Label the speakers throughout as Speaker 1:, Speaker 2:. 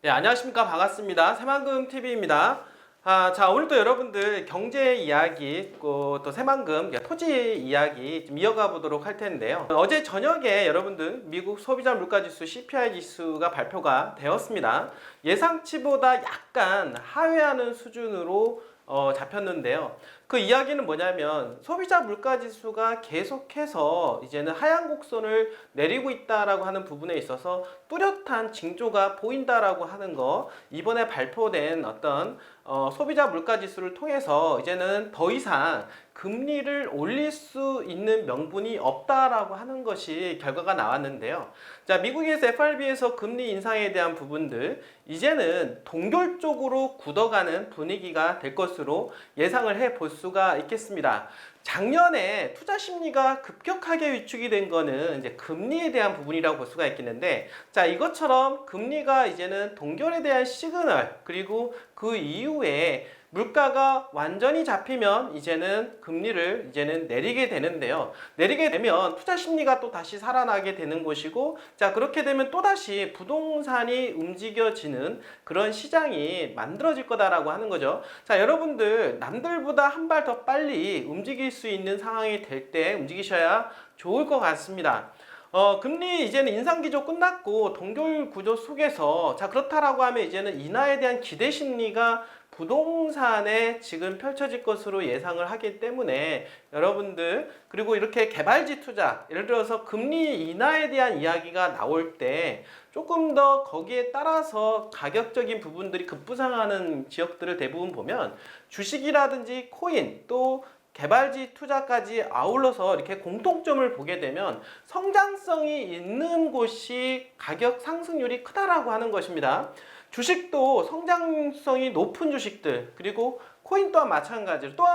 Speaker 1: 네, 안녕하십니까. 반갑습니다. 새만금TV입니다. 자, 오늘도 여러분들 경제 이야기, 또 새만금, 토지 이야기 좀 이어가 보도록 할 텐데요. 어제 저녁에 여러분들 미국 소비자 물가지수 CPI 지수가 발표가 되었습니다. 예상치보다 약간 하회하는 수준으로 잡혔는데요. 그 이야기는 뭐냐면 소비자 물가지수가 계속해서 이제는 하향 곡선을 내리고 있다라고 하는 부분에 있어서 뚜렷한 징조가 보인다라고 하는 거, 이번에 발표된 어떤 소비자 물가지수를 통해서 이제는 더 이상 금리를 올릴 수 있는 명분이 없다라고 하는 것이 결과가 나왔는데요. 자, 미국에서 FRB에서 금리 인상에 대한 부분들 이제는 동결적으로 굳어가는 분위기가 될 것으로 예상을 해 볼 수가 있겠습니다. 작년에 투자 심리가 급격하게 위축이 된 거는 이제 금리에 대한 부분이라고 볼 수가 있겠는데, 자, 이것처럼 금리가 이제는 동결에 대한 시그널, 그리고 그 이후에 물가가 완전히 잡히면 이제는 금리를 내리게 되는데요. 내리게 되면 투자 심리가 또 다시 살아나게 되는 것이고, 자, 그렇게 되면 또 다시 부동산이 움직여지는 그런 시장이 만들어질 거다라고 하는 거죠. 자, 여러분들 남들보다 한 발 더 빨리 움직일 수 있는 상황이 될 때 움직이셔야 좋을 것 같습니다. 금리 이제는 인상 기조 끝났고 동결 구조 속에서, 자, 그렇다라고 하면 이제는 인하에 대한 기대 심리가 부동산에 지금 펼쳐질 것으로 예상을 하기 때문에 여러분들, 그리고 이렇게 개발지 투자, 예를 들어서 금리 인하에 대한 이야기가 나올 때 조금 더 거기에 따라서 가격적인 부분들이 급부상하는 지역들을 대부분 보면 주식이라든지 코인, 또 개발지 투자까지 아울러서 이렇게 공통점을 보게 되면 성장성이 있는 곳이 가격 상승률이 크다라고 하는 것입니다. 주식도 성장성이 높은 주식들, 그리고 코인 또한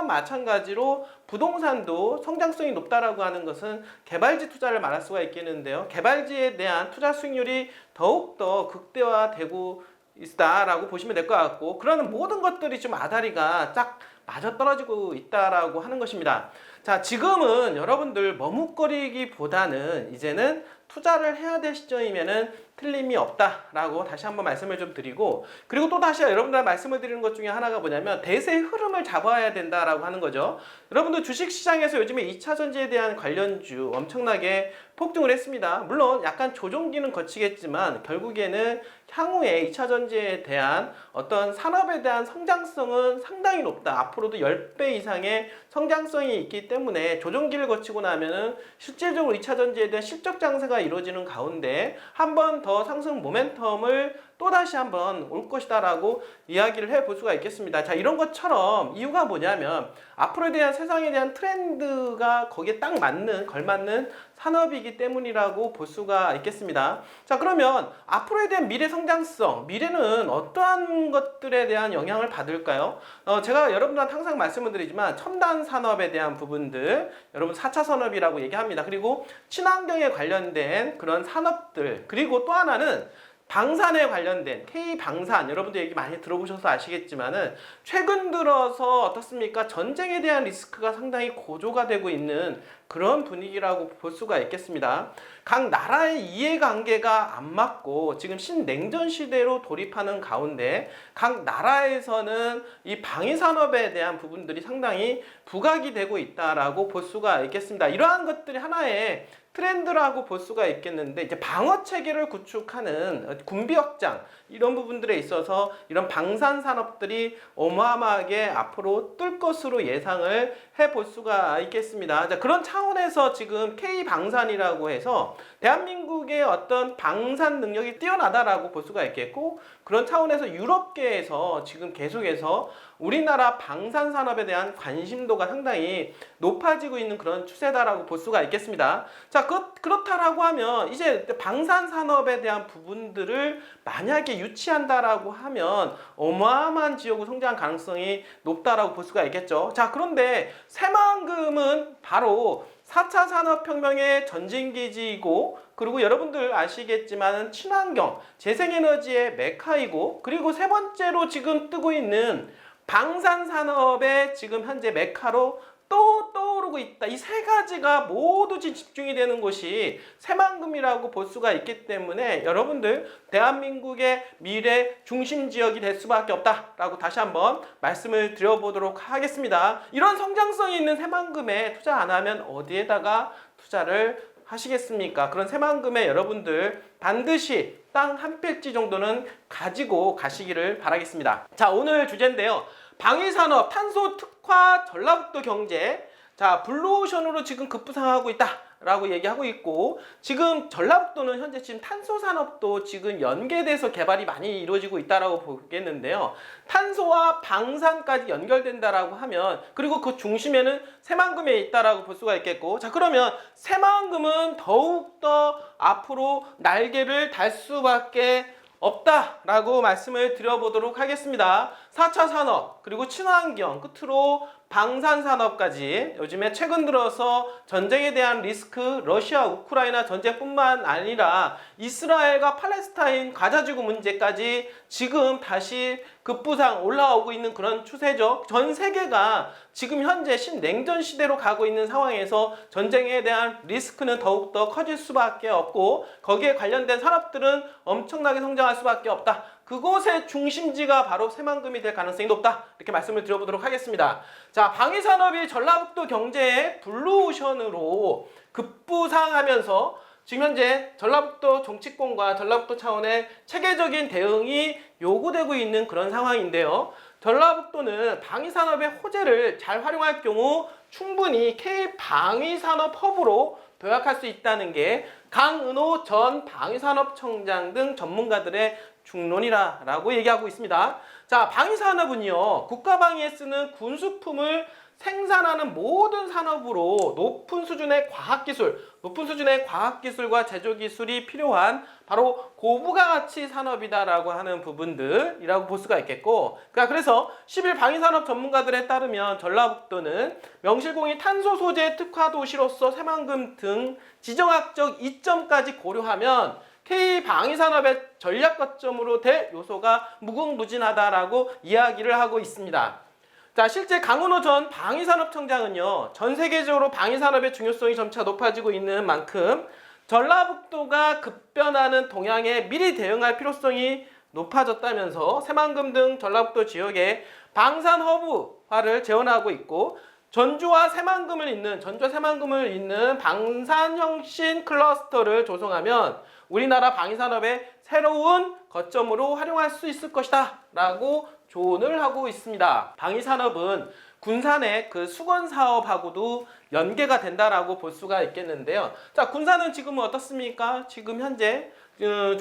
Speaker 1: 마찬가지로 부동산도 성장성이 높다라고 하는 것은 개발지 투자를 말할 수가 있겠는데요. 개발지에 대한 투자 수익률이 더욱더 극대화되고 있다라고 보시면 될 것 같고, 그러는 모든 것들이 좀 아다리가 쫙 맞아떨어지고 있다라고 하는 것입니다. 자, 지금은 여러분들 머뭇거리기보다는 이제는 투자를 해야 될 시점이면은 틀림이 없다라고 다시 한번 말씀을 좀 드리고, 그리고 또 다시 여러분들 말씀을 드리는 것 중에 하나가 뭐냐면 대세의 흐름을 잡아야 된다라고 하는 거죠. 여러분들 주식시장에서 요즘에 2차전지에 대한 관련주 엄청나게 폭등을 했습니다. 물론 약간 조정기는 거치겠지만 결국에는 향후에 2차전지에 대한 어떤 산업에 대한 성장성은 상당히 높다. 앞으로도 10배 이상의 성장성이 있기 때문에 조정기를 거치고 나면은 실질적으로 2차전지에 대한 실적 장세가 이루어지는 가운데 한 번 더 상승 모멘텀을 또다시 한번 올 것이다 라고 이야기를 해볼 수가 있겠습니다. 자, 이런 것처럼 이유가 뭐냐면 앞으로에 대한 세상에 대한 트렌드가 거기에 딱 걸맞는 산업이기 때문이라고 볼 수가 있겠습니다. 자, 그러면 앞으로에 대한 미래 성장성, 미래는 어떠한 것들에 대한 영향을 받을까요? 제가 여러분들한테 항상 말씀을 드리지만 첨단 산업에 대한 부분들, 여러분 4차 산업이라고 얘기합니다. 그리고 친환경에 관련된 그런 산업들, 그리고 또 하나는 방산에 관련된 K방산, 여러분들 얘기 많이 들어보셔서 아시겠지만은 최근 들어서 어떻습니까? 전쟁에 대한 리스크가 상당히 고조가 되고 있는 그런 분위기라고 볼 수가 있겠습니다. 각 나라의 이해관계가 안 맞고 지금 신냉전 시대로 돌입하는 가운데 각 나라에서는 이 방위산업에 대한 부분들이 상당히 부각이 되고 있다라고 볼 수가 있겠습니다. 이러한 것들이 하나의 트렌드라고 볼 수가 있겠는데, 이제 방어 체계를 구축하는 군비 확장, 이런 부분들에 있어서 이런 방산 산업들이 어마어마하게 앞으로 뜰 것으로 예상을 해볼 수가 있겠습니다. 자, 그런 차원에서 지금 K방산이라고 해서 대한민국의 어떤 방산 능력이 뛰어나다라고 볼 수가 있겠고, 그런 차원에서 유럽계에서 지금 계속해서 우리나라 방산 산업에 대한 관심도가 상당히 높아지고 있는 그런 추세다라고 볼 수가 있겠습니다. 자, 그렇다라고 하면 이제 방산 산업에 대한 부분들을 만약에 유치한다라고 하면 어마어마한 지역으로 성장 가능성이 높다라고 볼 수가 있겠죠. 자, 그런데 새만금은 바로 4차 산업혁명의 전진기지이고, 그리고 여러분들 아시겠지만 친환경, 재생에너지의 메카이고, 그리고 세 번째로 지금 뜨고 있는 방산산업의 지금 현재 메카로 또 떠오르고 있다. 이 세 가지가 모두 집중이 되는 곳이 새만금이라고 볼 수가 있기 때문에 여러분들 대한민국의 미래 중심 지역이 될 수밖에 없다라고 다시 한번 말씀을 드려보도록 하겠습니다. 이런 성장성이 있는 새만금에 투자 안 하면 어디에다가 투자를 하시겠습니까? 그런 새만금에 여러분들 반드시 땅 한 필지 정도는 가지고 가시기를 바라겠습니다. 자, 오늘 주제인데요. 방위산업, 탄소 특화, 전라북도 경제. 자, 블루오션으로 지금 급부상하고 있다라고 얘기하고 있고, 지금 전라북도는 현재 지금 탄소 산업도 지금 연계돼서 개발이 많이 이루어지고 있다라고 보겠는데요. 탄소와 방산까지 연결된다라고 하면, 그리고 그 중심에는 새만금에 있다라고 볼 수가 있겠고, 자, 그러면 새만금은 더욱더 앞으로 날개를 달 수밖에 없다라고 말씀을 드려보도록 하겠습니다. 4차 산업, 그리고 친환경, 끝으로 방산산업까지 요즘에 최근 들어서 전쟁에 대한 리스크, 러시아, 우크라이나 전쟁뿐만 아니라 이스라엘과 팔레스타인 가자지구 문제까지 지금 다시 급부상 올라오고 있는 그런 추세죠. 전 세계가 지금 현재 신냉전 시대로 가고 있는 상황에서 전쟁에 대한 리스크는 더욱더 커질 수밖에 없고, 거기에 관련된 산업들은 엄청나게 성장할 수밖에 없다. 그곳의 중심지가 바로 새만금이 될 가능성이 높다. 이렇게 말씀을 드려보도록 하겠습니다. 자, 방위산업이 전라북도 경제의 블루오션으로 급부상하면서 지금 현재 전라북도 정치권과 전라북도 차원의 체계적인 대응이 요구되고 있는 그런 상황인데요. 전라북도는 방위산업의 호재를 잘 활용할 경우 충분히 K방위산업 허브로 도약할 수 있다는 게 강은호 전 방위산업청장 등 전문가들의 중론이라고 얘기하고 있습니다. 자, 방위산업은요, 국가방위에 쓰는 군수품을 생산하는 모든 산업으로 높은 수준의 과학기술과 제조기술이 필요한 바로 고부가 가치 산업이다라고 하는 부분들이라고 볼 수가 있겠고, 그래서 10일 방위산업 전문가들에 따르면 전라북도는 명실공히 탄소 소재 특화 도시로서 새만금 등 지정학적 이점까지 고려하면 K방위산업의 전략 거점으로 될 요소가 무궁무진하다라고 이야기를 하고 있습니다. 자, 실제 강은호 전 방위산업청장은요, 전 세계적으로 방위산업의 중요성이 점차 높아지고 있는 만큼 전라북도가 급변하는 동향에 미리 대응할 필요성이 높아졌다면서 새만금 등 전라북도 지역에 방산 허브화를 재현하고 있고, 전주와 새만금을 잇는 방산혁신 클러스터를 조성하면 우리나라 방위산업의 새로운 거점으로 활용할 수 있을 것이다 라고 조언을 하고 있습니다. 방위산업은 군산의 그 수건 사업하고도 연계가 된다라고 볼 수가 있겠는데요. 자, 군산은 지금은 어떻습니까? 지금 현재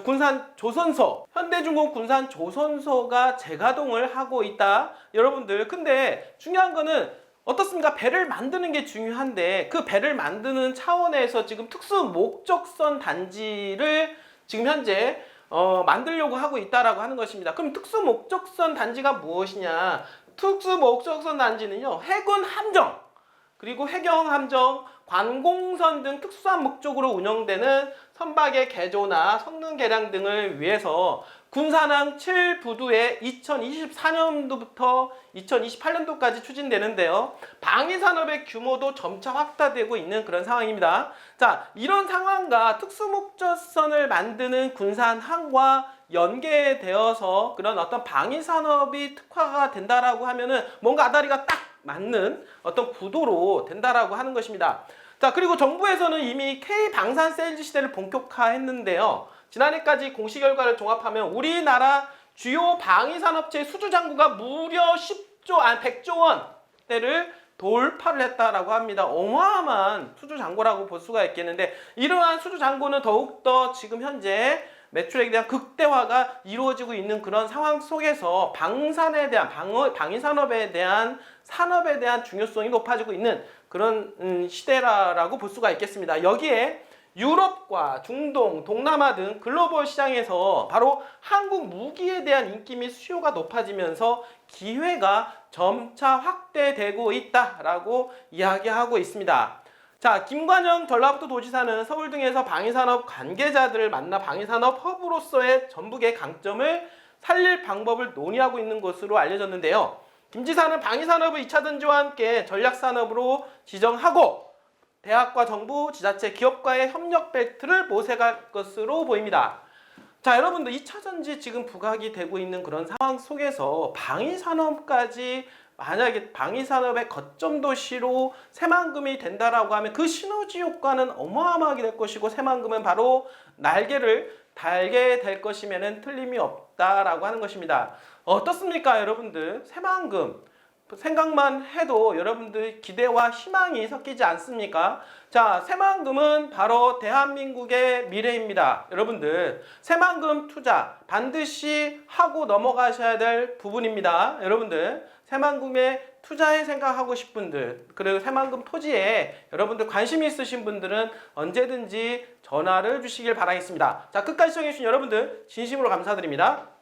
Speaker 1: 군산 조선소, 현대중공 군산 조선소가 재가동을 하고 있다. 여러분들, 근데 중요한 거는 어떻습니까? 배를 만드는 게 중요한데, 그 배를 만드는 차원에서 지금 특수 목적선 단지를 지금 현재 만들려고 하고 있다라고 하는 것입니다. 그럼 특수 목적선 단지가 무엇이냐? 특수 목적선 단지는요, 해군 함정, 그리고 해경 함정, 관공선 등 특수한 목적으로 운영되는 선박의 개조나 성능 개량 등을 위해서 군산항 7부두에 2024년도부터 2028년도까지 추진되는데요. 방위산업의 규모도 점차 확대되고 있는 그런 상황입니다. 자, 이런 상황과 특수목적선을 만드는 군산항과 연계되어서 그런 어떤 방위산업이 특화가 된다라고 하면은 뭔가 아다리가 딱 맞는 어떤 구도로 된다라고 하는 것입니다. 자, 그리고 정부에서는 이미 K방산 세일즈 시대를 본격화했는데요. 지난해까지 공시 결과를 종합하면 우리나라 주요 방위산업체의 수주잔고가 무려 100조 원대를 돌파를 했다라고 합니다. 어마어마한 수주잔고라고 볼 수가 있겠는데, 이러한 수주잔고는 더욱더 지금 현재 매출액에 대한 극대화가 이루어지고 있는 그런 상황 속에서 방산에 대한 방위산업에 대한 산업에 대한 중요성이 높아지고 있는 그런 시대라고 볼 수가 있겠습니다. 여기에 유럽과 중동, 동남아 등 글로벌 시장에서 바로 한국 무기에 대한 인기 및 수요가 높아지면서 기회가 점차 확대되고 있다라고 이야기하고 있습니다. 자, 김관영 전라북도 도지사는 서울 등에서 방위산업 관계자들을 만나 방위산업 허브로서의 전북의 강점을 살릴 방법을 논의하고 있는 것으로 알려졌는데요. 김지사는 방위산업의 2차 전지와 함께 전략산업으로 지정하고 대학과 정부, 지자체, 기업과의 협력 벨트를 모색할 것으로 보입니다. 자, 여러분들 2차 전지 지금 부각이 되고 있는 그런 상황 속에서 방위산업까지 만약에 방위산업의 거점 도시로 새만금이 된다라고 하면 그 시너지 효과는 어마어마하게 될 것이고 새만금은 바로 날개를 달게 될 것이면은 틀림이 없다라고 하는 것입니다. 어떻습니까, 여러분들? 새만금 생각만 해도 여러분들 기대와 희망이 섞이지 않습니까? 자, 새만금은 바로 대한민국의 미래입니다. 여러분들, 새만금 투자 반드시 하고 넘어가셔야 될 부분입니다. 여러분들, 새만금에 투자에 생각하고 싶은 분들, 그리고 새만금 토지에 여러분들 관심이 있으신 분들은 언제든지 전화를 주시길 바라겠습니다. 자, 끝까지 시청해주신 여러분들 진심으로 감사드립니다.